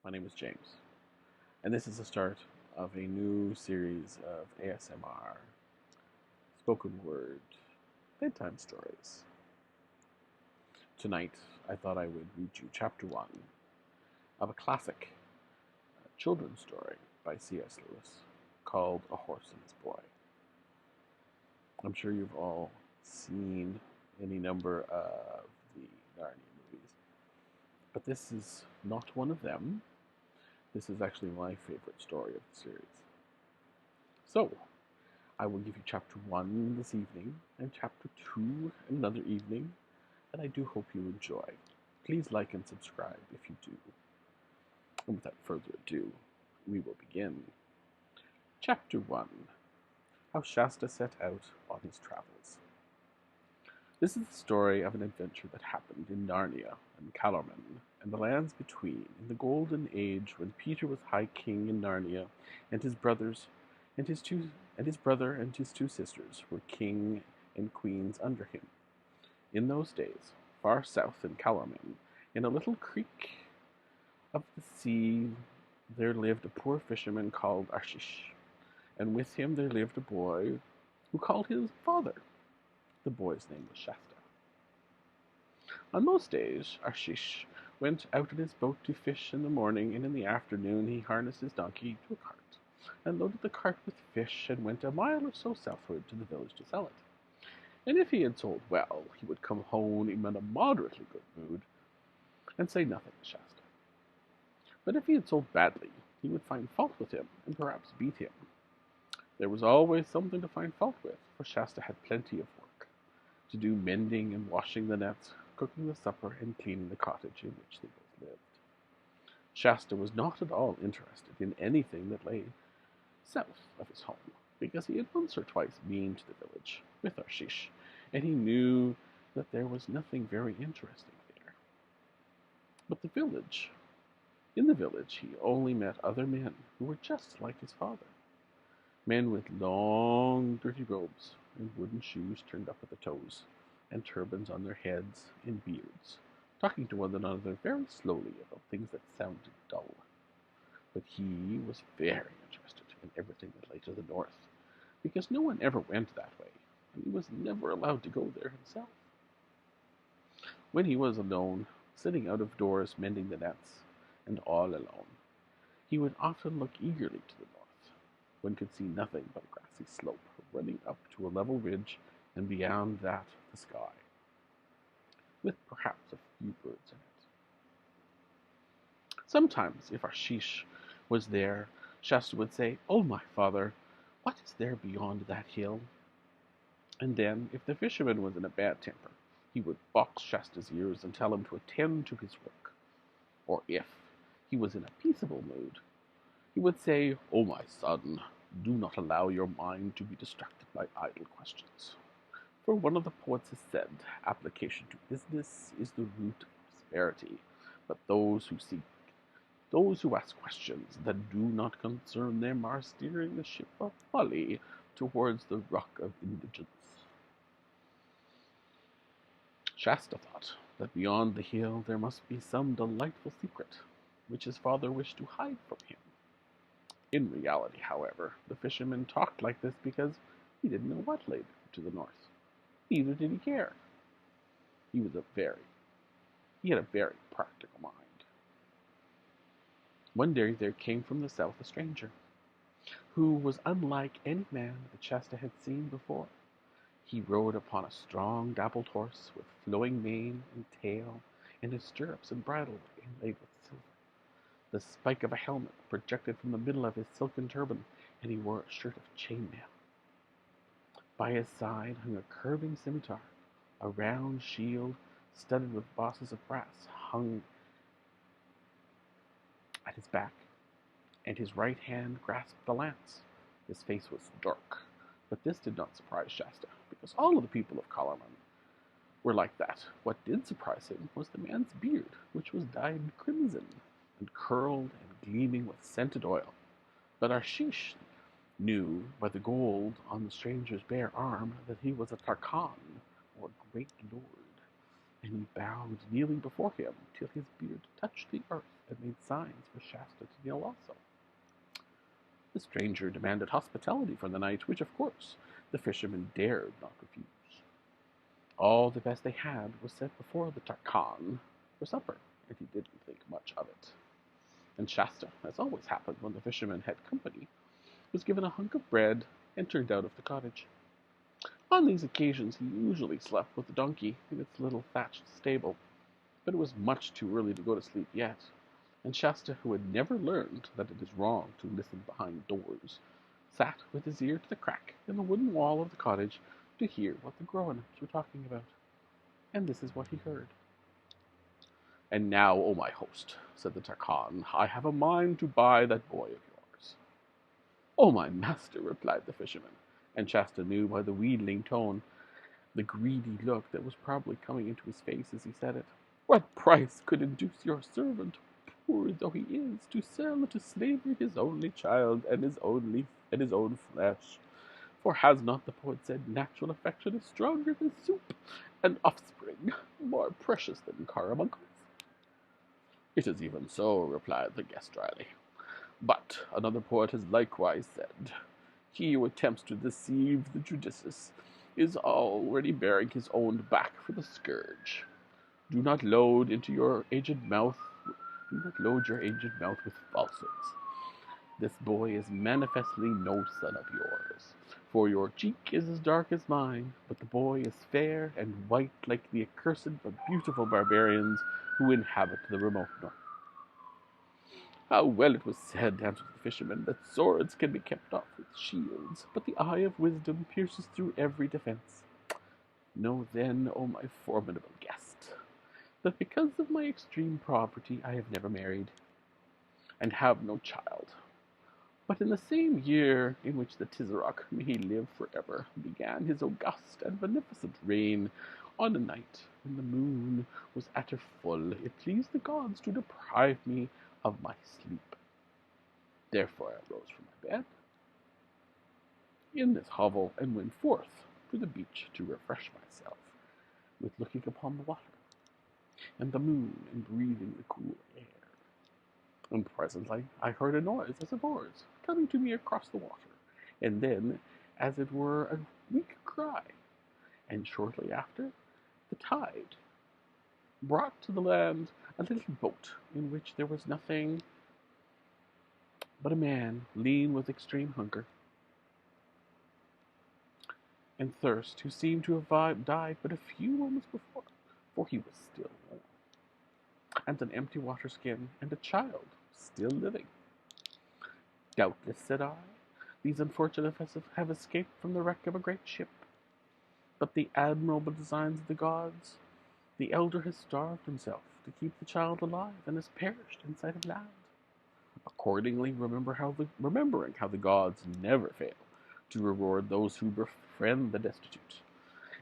My name is James, and this is the start of a new series of ASMR spoken word bedtime stories. Tonight, I thought I would read you chapter 1 of a classic children's story by C.S. Lewis called A Horse and His Boy. I'm sure you've all seen any number of the Narnia movies, but this is not one of them. This is actually my favorite story of the series. So, I will give you chapter 1 this evening, and chapter 2 another evening, and I do hope you enjoy. Please like and subscribe if you do. And without further ado, we will begin. Chapter 1. How Shasta Set Out on His Travels. This is the story of an adventure that happened in Narnia and Calormen and the lands between, in the golden age when Peter was High King in Narnia, and his brothers and his brother and his two sisters were king and queens under him. In those days, far south in Calormen, in a little creek of the sea, there lived a poor fisherman called Arshish, and with him there lived a boy who called his father. The boy's name was Shasta. On most days, Arshish went out in his boat to fish in the morning, and in the afternoon he harnessed his donkey to a cart, and loaded the cart with fish, and went a mile or so southward to the village to sell it. And if he had sold well, he would come home in a moderately good mood, and say nothing to Shasta. But if he had sold badly, he would find fault with him, and perhaps beat him. There was always something to find fault with, for Shasta had plenty of work to do, mending and washing the nets, cooking the supper, and cleaning the cottage in which they both lived. Shasta was not at all interested in anything that lay south of his home, because he had once or twice been to the village with Arshish, and he knew that there was nothing very interesting there. But in the village, he only met other men who were just like his father. Men with long, dirty robes and wooden shoes turned up at the toes, and turbans on their heads and beards, talking to one another very slowly about things that sounded dull. But he was very interested in everything that lay to the north, because no one ever went that way, and he was never allowed to go there himself. When he was alone, sitting out of doors mending the nets, and all alone, he would often look eagerly to the north. One could see nothing but a grassy slope running up to a level ridge, and beyond that the sky, with perhaps a few birds in it. Sometimes, if Arshish was there, Shasta would say, "Oh, my father, what is there beyond that hill?" And then, if the fisherman was in a bad temper, he would box Shasta's ears and tell him to attend to his work. Or if he was in a peaceable mood, he would say, "Oh, my son, do not allow your mind to be distracted by idle questions. For one of the poets has said, application to business is the root of prosperity, but those who ask questions that do not concern them are steering the ship of folly towards the rock of indigence." Shasta thought that beyond the hill there must be some delightful secret, which his father wished to hide from him. In reality, however, the fisherman talked like this because he didn't know what lay to the north. Neither did he care. He had a very practical mind. One day there came from the south a stranger, who was unlike any man that Shasta had seen before. He rode upon a strong dappled horse with flowing mane and tail, and his stirrups and bridle were inlaid with silver. The spike of a helmet projected from the middle of his silken turban, and he wore a shirt of chainmail. By his side hung a curving scimitar. A round shield, studded with bosses of brass, hung at his back, and his right hand grasped the lance. His face was dark, but this did not surprise Shasta, because all of the people of Calormen were like that. What did surprise him was the man's beard, which was dyed crimson, and curled and gleaming with scented oil. But Arshish knew by the gold on the stranger's bare arm that he was a Tarkan, or great lord, and he bowed, kneeling before him, till his beard touched the earth. and made signs for Shasta to kneel also. The stranger demanded hospitality for the night, which, of course, the fisherman dared not refuse. All the best they had was set before the Tarkan for supper, and he didn't think much of it. And Shasta, as always happened when the fisherman had company, was given a hunk of bread and turned out of the cottage. On these occasions he usually slept with the donkey in its little thatched stable, but it was much too early to go to sleep yet, and Shasta, who had never learned that it is wrong to listen behind doors, sat with his ear to the crack in the wooden wall of the cottage to hear what the grown-ups were talking about. And this is what he heard. "And now, O my host," said the Tarkan, "I have a mind to buy that boy of yours." "O my master," replied the fisherman, and Shasta knew by the wheedling tone, the greedy look that was probably coming into his face as he said it, "what price could induce your servant, poor though he is, to sell into slavery his only child and his own flesh? For has not the poet said, natural affection is stronger than soup, and offspring more precious than carabuncles?" "It is even so," replied the guest dryly. "But another poet has likewise said, he who attempts to deceive the judicious is already bearing his own back for the scourge. Do not load your aged mouth with falsehoods. This boy is manifestly no son of yours, for your cheek is as dark as mine, but the boy is fair and white like the accursed but beautiful barbarians who inhabit the remote north." "How well it was said," answered the fisherman, "that swords can be kept off with shields, but the eye of wisdom pierces through every defense. Know then, O my formidable guest, that because of my extreme poverty I have never married, and have no child. But in the same year in which the Tizarok, may he live forever, began his august and beneficent reign, on a night when the moon was at her full, it pleased the gods to deprive me of my sleep. Therefore I rose from my bed in this hovel and went forth to the beach to refresh myself with looking upon the water and the moon and breathing the cool air. And presently I heard a noise as of oars coming to me across the water, and then, as it were, a weak cry, and shortly after, the tide brought to the land a little boat in which there was nothing but a man, lean with extreme hunger and thirst, who seemed to have died but a few moments before, for he was still warm, and an empty water skin, and a child still living. "Doubtless," said I, "these unfortunates have escaped from the wreck of a great ship. But the admirable designs of the gods, the elder has starved himself to keep the child alive, and has perished in sight of land. Accordingly, remembering how the gods never fail to reward those who befriend the destitute,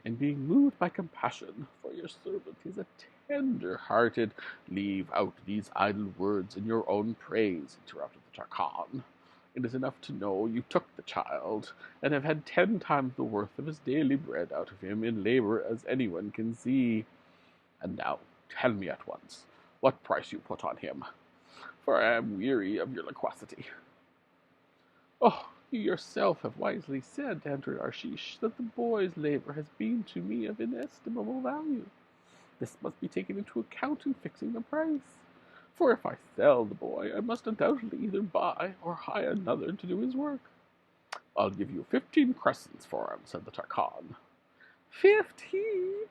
and being moved by compassion, for your servant is a tender-hearted—" "Leave out these idle words in your own praise," interrupted the Tarkan. "It is enough to know you took the child, and have had 10 times the worth of his daily bread out of him in labor as anyone can see. And now tell me at once what price you put on him, for I am weary of your loquacity." "Oh, you yourself have wisely said," answered Arshish, "that the boy's labor has been to me of inestimable value. This must be taken into account in fixing the price. For if I sell the boy, I must undoubtedly either buy or hire another to do his work." "I'll give you 15 crescents for him," said the Tarkan. "15!"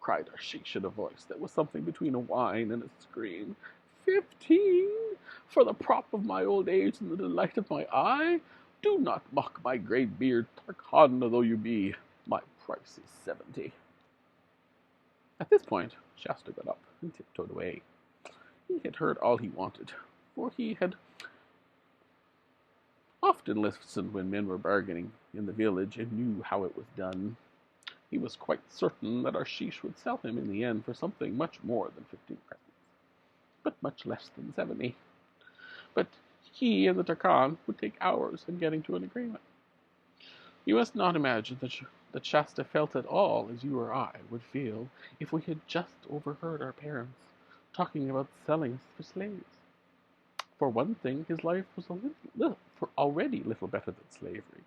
cried Arshish in a voice that was something between a whine and a scream. "15! For the prop of my old age and the delight of my eye? Do not mock my grey beard, Tarkan though you be. My price is 70. At this point, Shasta got up and tiptoed away. He had heard all he wanted, for he had often listened when men were bargaining in the village and knew how it was done. He was quite certain that Arshish would sell him in the end for something much more than 15 crescents, but much less than 70. But he and the Tarkan would take hours in getting to an agreement. You must not imagine that Shasta felt at all as you or I would feel if we had just overheard our parents talking about selling us for slaves. For one thing, his life was already little better than slavery.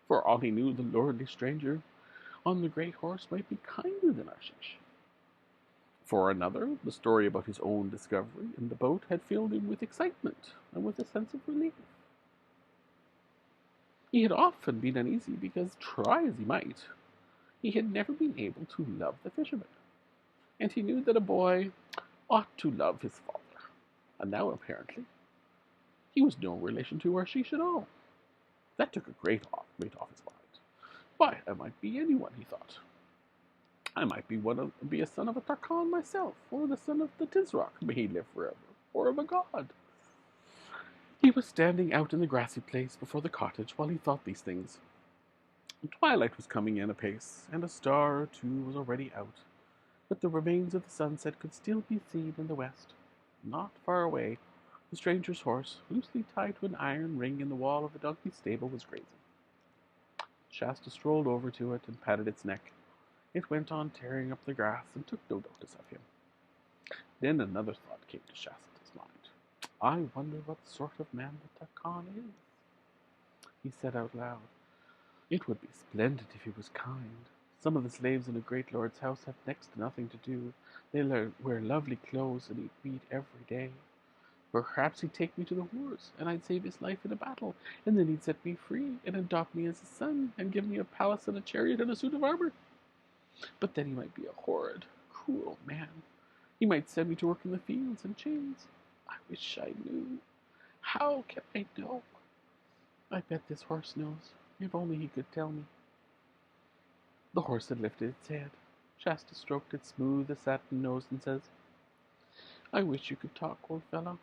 For all he knew, the lordly stranger on the great horse might be kinder than Ashish. For another, the story about his own discovery in the boat had filled him with excitement and with a sense of relief. He had often been uneasy because, try as he might, he had never been able to love the fisherman, and he knew that a boy ought to love his father. And now, apparently, he was no relation to Arshish at all. That took a great weight off his mind. Why, I might be anyone, he thought. I might be a son of a Tarkhan myself, or the son of the Tizrak, may he live forever, or of a god. He was standing out in the grassy place before the cottage while he thought these things. Twilight was coming in apace, and a star or two was already out, but the remains of the sunset could still be seen in the west. Not far away, the stranger's horse, loosely tied to an iron ring in the wall of the donkey's stable, was grazing. Shasta strolled over to it and patted its neck. It went on tearing up the grass and took no notice of him. Then another thought came to Shasta's mind. I wonder what sort of man the Tarkhan is, he said out loud. It would be splendid if he was kind. Some of the slaves in a great lord's house have next to nothing to do. They wear lovely clothes and eat meat every day. Perhaps he'd take me to the wars, and I'd save his life in a battle, and then he'd set me free and adopt me as his son, and give me a palace and a chariot and a suit of armor. But then he might be a horrid, cruel man. He might send me to work in the fields in chains. I wish I knew. How can I know? I bet this horse knows. If only he could tell me. The horse had lifted its head. Shasta stroked its smooth as satin nose and says, I wish you could talk, old fellow.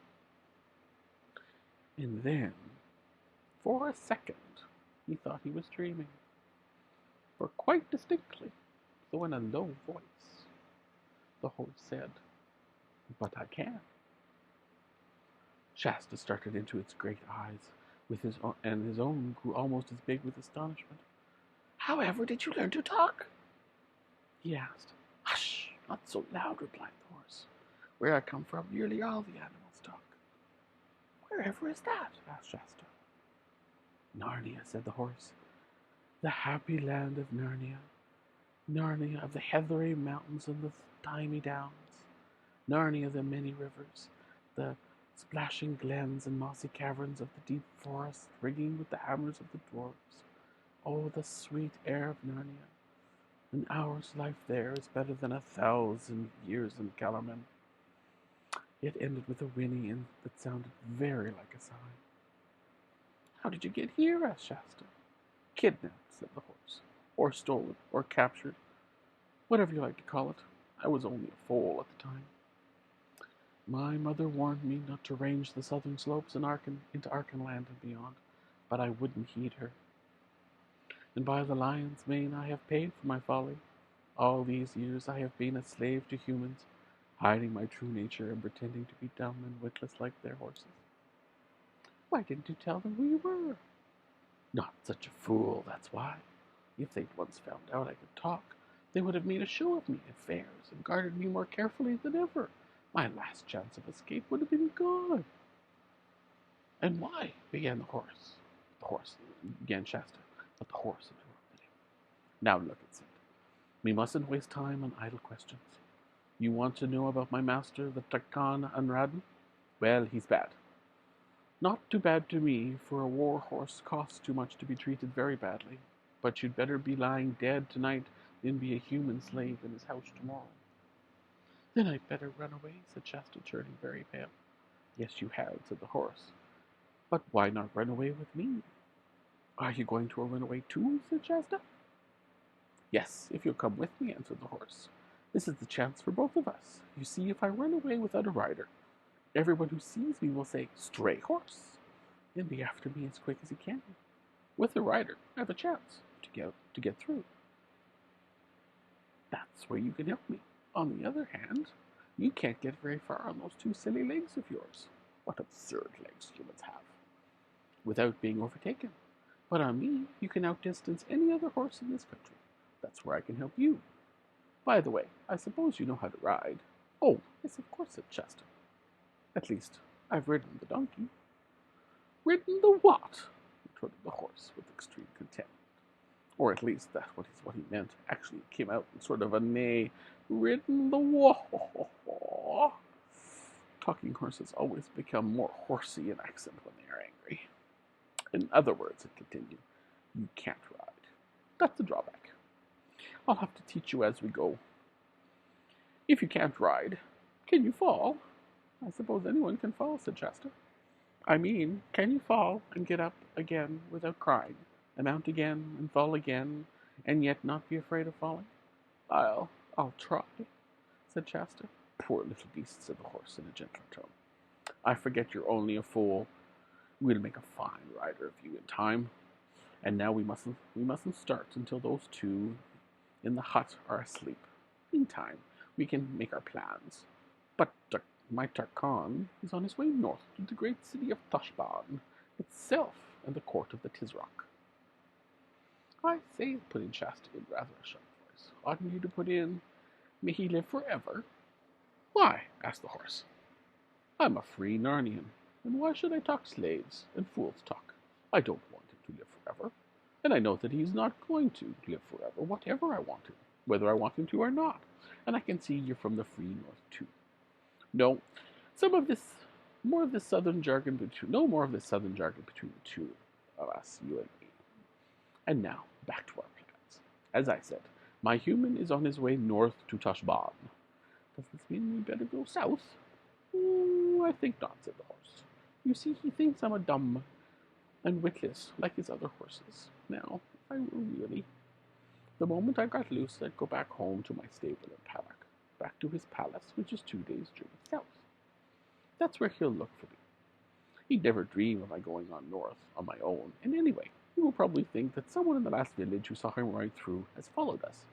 And then, for a second, he thought he was dreaming. For quite distinctly, though in a low voice, the horse said, But I can. Shasta started into its great eyes, and his own grew almost as big with astonishment. However did you learn to talk? He asked. Hush, not so loud, replied the horse. Where I come from, nearly all the animals talk. Wherever is that? Asked Shasta. Narnia, said the horse. The happy land of Narnia. Narnia of the heathery mountains and the thymy downs. Narnia of the many rivers, the splashing glens and mossy caverns of the deep forest, ringing with the hammers of the dwarves. Oh, the sweet air of Narnia! An hour's life there is better than 1,000 years in Calormen. It ended with a whinny that sounded very like a sigh. How did you get here? Asked Shasta. Kidnapped, said the horse, or stolen, or captured, whatever you like to call it. I was only a foal at the time. My mother warned me not to range the southern slopes into Archenland and beyond, but I wouldn't heed her. And by the lion's mane I have paid for my folly. All these years I have been a slave to humans, hiding my true nature and pretending to be dumb and witless like their horses. Why didn't you tell them who you were? Not such a fool, that's why. If they'd once found out I could talk, they would have made a show of me at fairs and guarded me more carefully than ever. My last chance of escape would have been gone. And why? Began the horse. Began Shasta, but the horse interrupted him. Now look, it said. We mustn't waste time on idle questions. You want to know about my master, the Tarkhan Anradin? Well, he's bad. Not too bad to me, for a war horse costs too much to be treated very badly. But you'd better be lying dead tonight than be a human slave in his house tomorrow. Then I'd better run away, said Shasta, turning very pale. Yes, you have, said the horse. But why not run away with me? Are you going to run away too, said Shasta. Yes, if you'll come with me, answered the horse. This is the chance for both of us. You see, if I run away without a rider, everyone who sees me will say, Stray horse, and be after me as quick as he can. With a rider, I have a chance to get through. That's where you can help me. On the other hand, you can't get very far on those two silly legs of yours. What absurd legs humans have. Without being overtaken. But on me, you can outdistance any other horse in this country. That's where I can help you. By the way, I suppose you know how to ride. Oh, yes, of course, said Shasta. At least, I've ridden the donkey. Ridden the what? Retorted the horse with extreme contempt. Or at least that is what he meant. Actually, it came out in sort of a neigh. Ridden the what? Talking horses always become more horsey in accent when they are angry. In other words, it continued, you can't ride. That's the drawback. I'll have to teach you as we go. If you can't ride, can you fall? I suppose anyone can fall, said Shasta. I mean, can you fall and get up again without crying, and mount again and fall again, and yet not be afraid of falling? I'll try, said Shasta. Poor little beast, said the horse in a gentler tone. I forget you're only a foal. We'll make a fine rider of you in time. And now we mustn't start until those two in the hut are asleep. Meantime, we can make our plans. But my Tarkan is on his way north to the great city of Tashban itself and the court of the Tizrak. I say, put in Shasta in rather a sharp voice, oughtn't you to put in, may he live forever? Why? Asked the horse. I'm a free Narnian, and why should I talk slaves and fools talk? I don't want him to live forever, and I know that he is not going to live forever, whatever I want him, whether I want him to or not, and I can see you're from the free north too. No, more of this southern jargon between the two of us, you and me. And now, back to our plans. As I said, my human is on his way north to Tashban. Does this mean we better go south? I think not, said the horse. You see, he thinks I'm a dumb and witless, like his other horses. Now, if I were really, the moment I got loose, I'd go back home to my stable in Palak, back to his palace, which is 2 days' journey south. That's where he'll look for me. He'd never dream of my going on north on my own, and anyway, he will probably think that someone in the last village who saw him ride through has followed us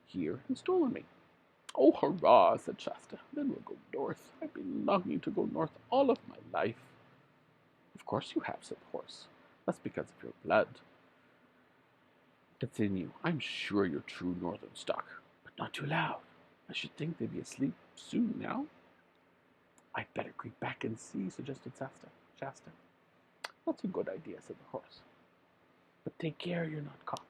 here and stolen me. Oh, hurrah, said Shasta. Then we'll go north. I've been longing to go north all of my life. Of course you have, said the horse. That's because of your blood. That's in you. I'm sure you're true northern stock, but not too loud. I should think they'd be asleep soon now. I'd better creep back and see, suggested Shasta. That's a good idea, said the horse. But take care you're not caught.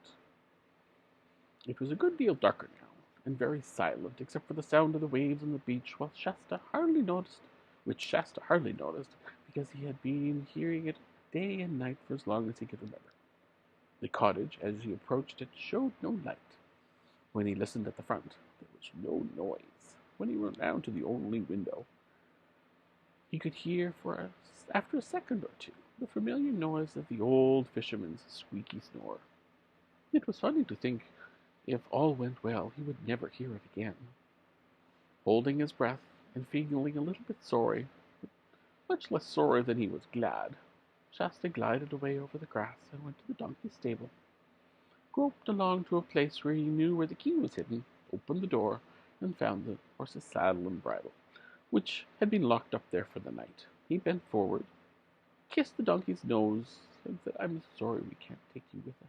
It was a good deal darker now, and very silent, except for the sound of the waves on the beach, which Shasta hardly noticed, because he had been hearing it day and night for as long as he could remember. The cottage, as he approached it, showed no light. When he listened at the front, there was no noise. When he went round to the only window, he could hear, after a second or two, the familiar noise of the old fisherman's squeaky snore. It was funny to think, if all went well, he would never hear it again. Holding his breath and feeling a little bit sorry, much less sorry than he was glad, Shasta glided away over the grass and went to the donkey's stable, groped along to a place where he knew where the key was hidden, opened the door, and found the horse's saddle and bridle, which had been locked up there for the night. He bent forward, kissed the donkey's nose, and said, I'm sorry we can't take you with us.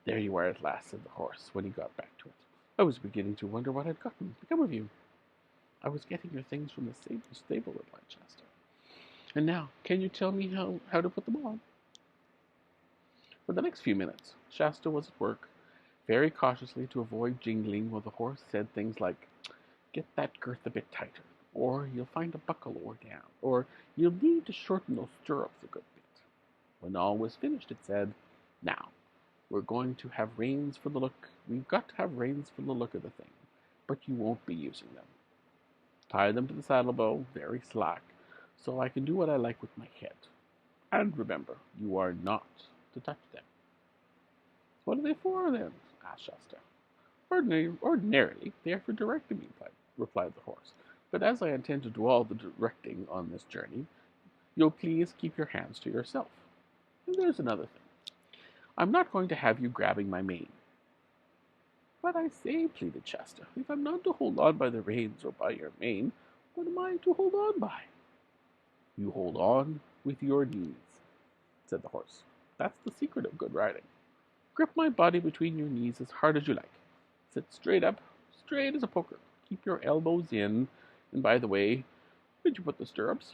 There you are at last, said the horse, when he got back to it. I was beginning to wonder what had become of you. I was getting your things from the stable, replied Shasta. And now, can you tell me how to put them on? For the next few minutes, Shasta was at work, very cautiously to avoid jingling while the horse said things like, get that girth a bit tighter, or you'll find a buckle lower down, or you'll need to shorten those stirrups a good bit. When all was finished, it said, now, we've got to have reins for the look of the thing, but you won't be using them. Tie them to the saddle bow, very slack, so I can do what I like with my head. And remember, you are not to touch them. What are they for, then? Asked Shasta. Ordinarily, they are for directing me, replied the horse. But as I intend to do all the directing on this journey, you'll please keep your hands to yourself. And there's another thing. I'm not going to have you grabbing my mane. But I say, pleaded Shasta, if I'm not to hold on by the reins or by your mane, what am I to hold on by? You hold on with your knees, said the horse. That's the secret of good riding. Grip my body between your knees as hard as you like. Sit straight up, straight as a poker. Keep your elbows in, and by the way, Where'd you put the stirrups?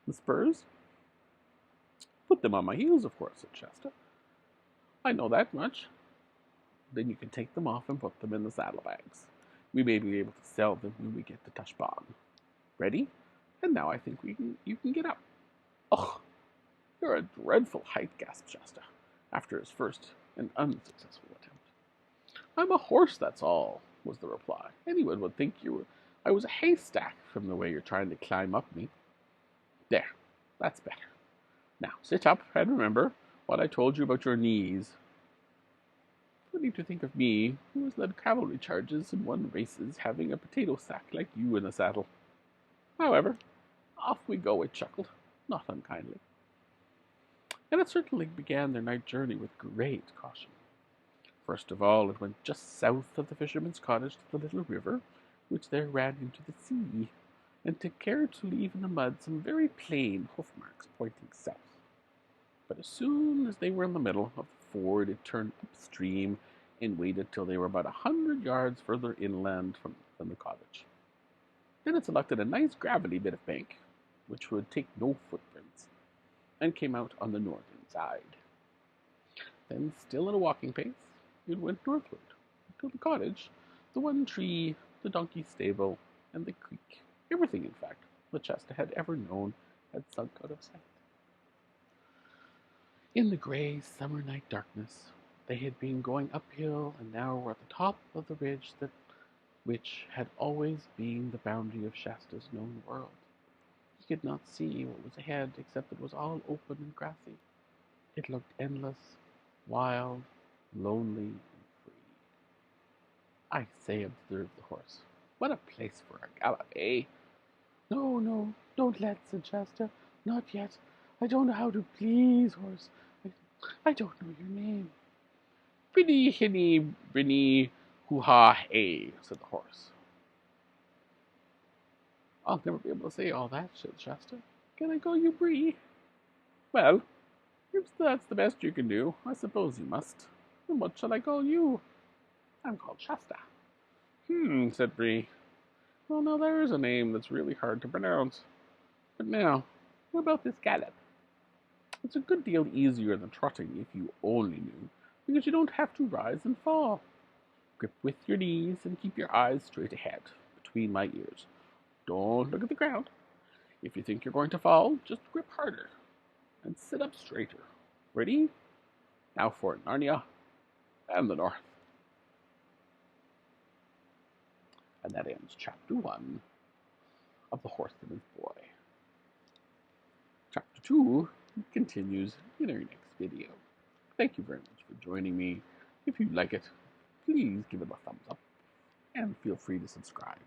The spurs? Put them on my heels, of course, said Shasta. I know that much. Then you can take them off and put them in the saddlebags. We may be able to sell them when we get to Tushbon. Ready? And now I think you can get up. Ugh, you're a dreadful height, gasped Shasta, after his first and unsuccessful attempt. I'm a horse, that's all, was the reply. Anyone would think I was a haystack from the way you're trying to climb up me. There, that's better. Now sit up and remember what I told you about your knees. Funny to think of me, who has led cavalry charges and won races, having a potato sack like you in the saddle. However, off we go, it chuckled, not unkindly. And it certainly began their night journey with great caution. First of all, it went just south of the fisherman's cottage to the little river, which there ran into the sea, and took care to leave in the mud some very plain hoof marks pointing south. But as soon as they were in the middle of the ford, it turned upstream and waited till they were about 100 yards further inland from the cottage. Then it selected a nice gravelly bit of bank, which would take no footprints, and came out on the northern side. Then, still at a walking pace, it went northward, until the cottage, the one tree, the donkey stable, and the creek, everything, in fact, that Shasta had ever known, had sunk out of sight. In the gray summer night darkness, they had been going uphill, and now were at the top of the ridge which had always been the boundary of Shasta's known world. He could not see what was ahead, except it was all open and grassy. It looked endless, wild, lonely, and free. I say, observed the horse, what a place for a gallop, eh? No, no, don't let, said Shasta. Not yet. I don't know how to please, horse. I don't know your name. Brinny, hinny, brinny, hoo-ha, hey, said the horse. I'll never be able to say all that, said Shasta. Can I call you Bree? Well, if that's the best you can do, I suppose you must. And what shall I call you? I'm called Shasta. Said Bree. Well, now there is a name that's really hard to pronounce. But now, what about this gallop? It's a good deal easier than trotting if you only knew, because you don't have to rise and fall. Grip with your knees and keep your eyes straight ahead, between my ears. Don't look at the ground. If you think you're going to fall, just grip harder and sit up straighter. Ready? Now for Narnia and the North. And that ends chapter 1 of The Horse and His Boy. Chapter 2 continues in our next video. Thank you very much for joining me. If you like it, please give it a thumbs up and feel free to subscribe.